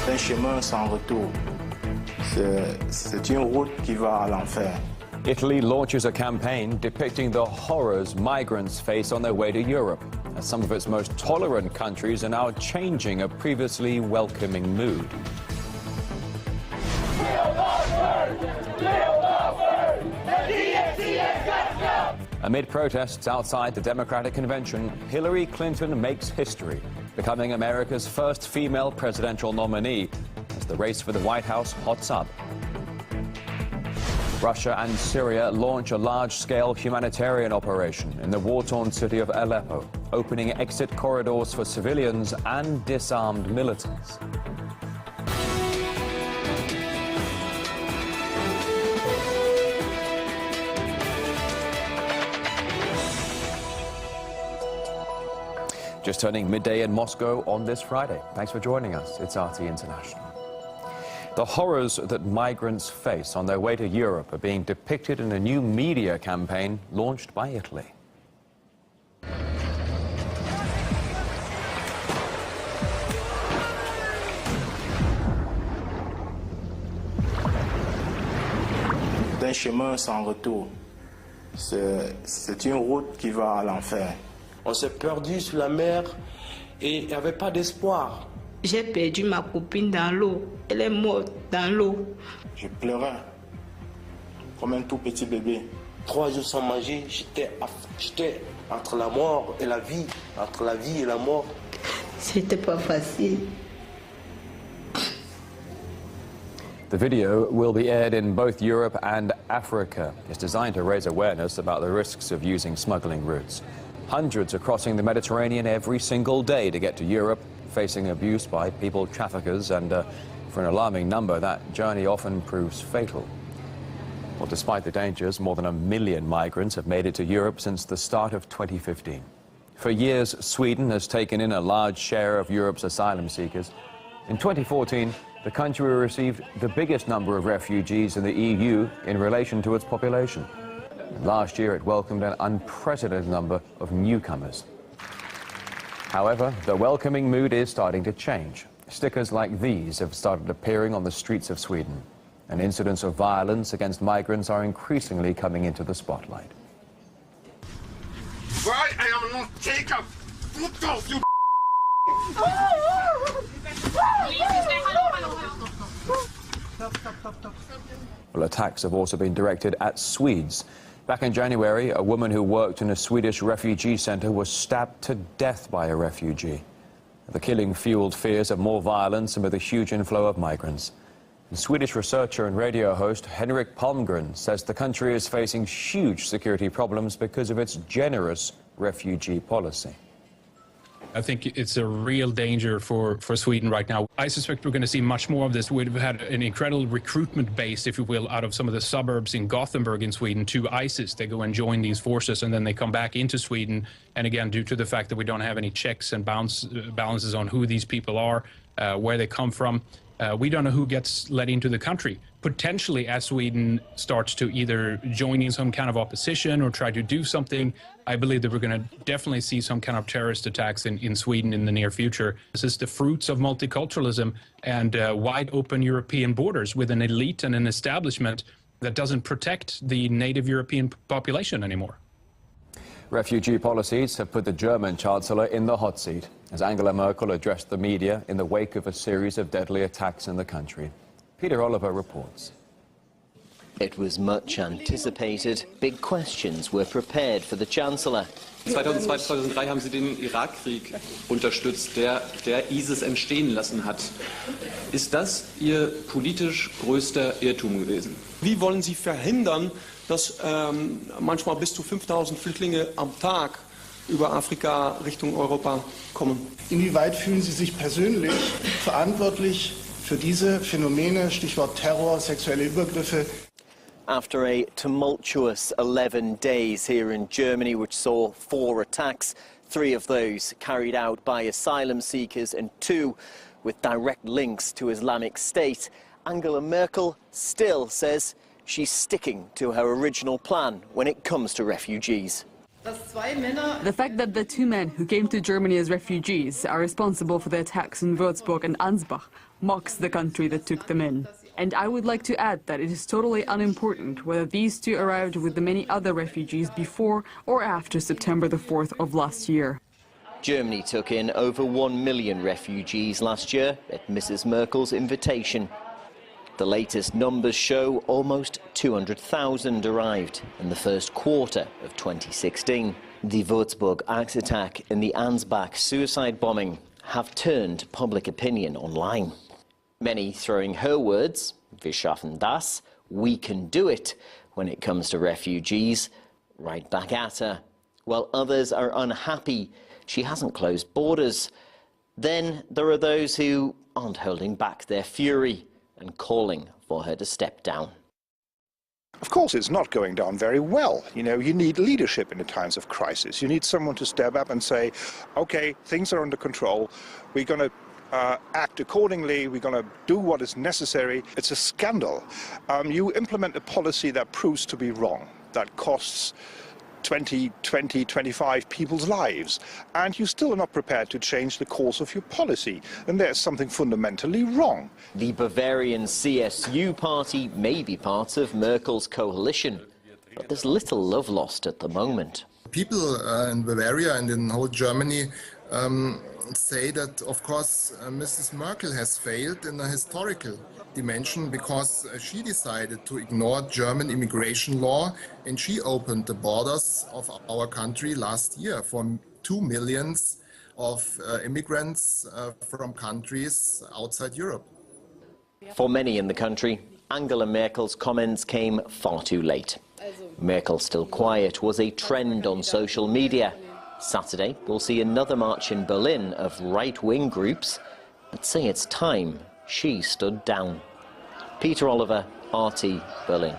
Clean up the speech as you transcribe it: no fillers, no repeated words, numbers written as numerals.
un chemin sans retour. C'est une route qui va à l'enfer. Italy launches a campaign depicting the horrors migrants face on their way to Europe, as some of its most tolerant countries are now changing a previously welcoming mood. Amid protests outside the Democratic Convention, Hillary Clinton makes history, becoming America's first female presidential nominee as the race for the White House hots up. Russia and Syria launch a large-scale humanitarian operation in the war-torn city of Aleppo, opening exit corridors for civilians and disarmed militants. Just turning midday in Moscow on this Friday. Thanks for joining us. It's RT International. The horrors that migrants face on their way to Europe are being depicted in a new media campaign launched by Italy. Un chemin sans retour. C'est une route qui va à l'enfer. On s'est perdu sur la mer et il n'y avait pas d'espoir. J'ai perdu ma copine dans l'eau. Elle est morte dans l'eau. Je pleurais comme un tout petit bébé. 3 jours sans manger, j'étais entre la mort et la vie, entre la vie et la mort. C'était pas facile. The video will be aired in both Europe and Africa. It's designed to raise awareness about the risks of using smuggling routes. Hundreds are crossing the Mediterranean every single day to get to Europe, facing abuse by people traffickers, and for an alarming number, that journey often proves fatal. Well, despite the dangers, more than 1 million migrants have made it to Europe since the start of 2015. For years, Sweden has taken in a large share of Europe's asylum seekers. In 2014, the country received the biggest number of refugees in the EU in relation to its population. Last year, it welcomed an unprecedented number of newcomers. However, the welcoming mood is starting to change. Stickers like these have started appearing on the streets of Sweden, and incidents of violence against migrants are increasingly coming into the spotlight. Why I am not taken? Foot you Well, attacks have also been directed at Swedes. Back in January, a woman who worked in a Swedish refugee center was stabbed to death by a refugee. The killing fueled fears of more violence amid the huge inflow of migrants. The Swedish researcher and radio host Henrik Palmgren says the country is facing huge security problems because of its generous refugee policy. I think it's a real danger for Sweden right now. I suspect we're going to see much more of this. We've had an incredible recruitment base, if you will, out of some of the suburbs in Gothenburg in Sweden to ISIS. They go and join these forces and then they come back into Sweden. And again, due to the fact that we don't have any checks and balances on who these people are, where they come from, we don't know who gets let into the country. Potentially, as Sweden starts to either join in some kind of opposition or try to do something, I believe that we're going to definitely see some kind of terrorist attacks in Sweden in the near future. This is the fruits of multiculturalism and wide open European borders with an elite and an establishment that doesn't protect the native European population anymore. Refugee policies have put the German Chancellor in the hot seat as Angela Merkel addressed the media in the wake of a series of deadly attacks in the country. Peter Oliver reports. It was much anticipated. Big questions were prepared for the Chancellor. 2002-2003 haben Sie den Irakkrieg unterstützt, der ISIS entstehen lassen hat. Ist das Ihr politisch größter Irrtum gewesen? Wie wollen Sie verhindern, dass manchmal bis zu 5000 Flüchtlinge am Tag über Afrika Richtung Europa kommen? Inwieweit fühlen Sie sich persönlich verantwortlich für diese Phänomene, Stichwort Terror, sexuelle Übergriffe? After a tumultuous 11 days here in Germany, which saw 4 attacks, 3 of those carried out by asylum seekers and 2 with direct links to Islamic State, Angela Merkel still says she's sticking to her original plan when it comes to refugees. The fact that the two men who came to Germany as refugees are responsible for the attacks in Würzburg and Ansbach mocks the country that took them in. And I would like to add that it is totally unimportant whether these two arrived with the many other refugees before or after September the 4th of last year. Germany took in over 1 million refugees last year at Mrs. Merkel's invitation. The latest numbers show almost 200,000 arrived in the first quarter of 2016. The Würzburg axe attack and the Ansbach suicide bombing have turned public opinion online. Many throwing her words, wir schaffen das, we can do it, when it comes to refugees, right back at her. While others are unhappy she hasn't closed borders. Then there are those who aren't holding back their fury and calling for her to step down. Of course, it's not going down very well. You know, you need leadership in the times of crisis. You need someone to step up and say, okay, things are under control. We're going to act accordingly. We're going to do what is necessary. It's a scandal. You implement a policy that proves to be wrong, that costs 20, 25 people's lives, and you still are not prepared to change the course of your policy, and there's something fundamentally wrong. The Bavarian CSU party may be part of Merkel's coalition, but there's little love lost at the moment. People in Bavaria and in whole Germany say that, of course, Mrs. Merkel has failed in a historical dimension because she decided to ignore German immigration law and she opened the borders of our country last year for 2 million of immigrants from countries outside Europe. For many in the country, Angela Merkel's comments came far too late. Merkel still quiet was a trend on social media. Saturday, we'll see another march in Berlin of right-wing groups that say it's time she stood down. Peter Oliver, RT, Berlin.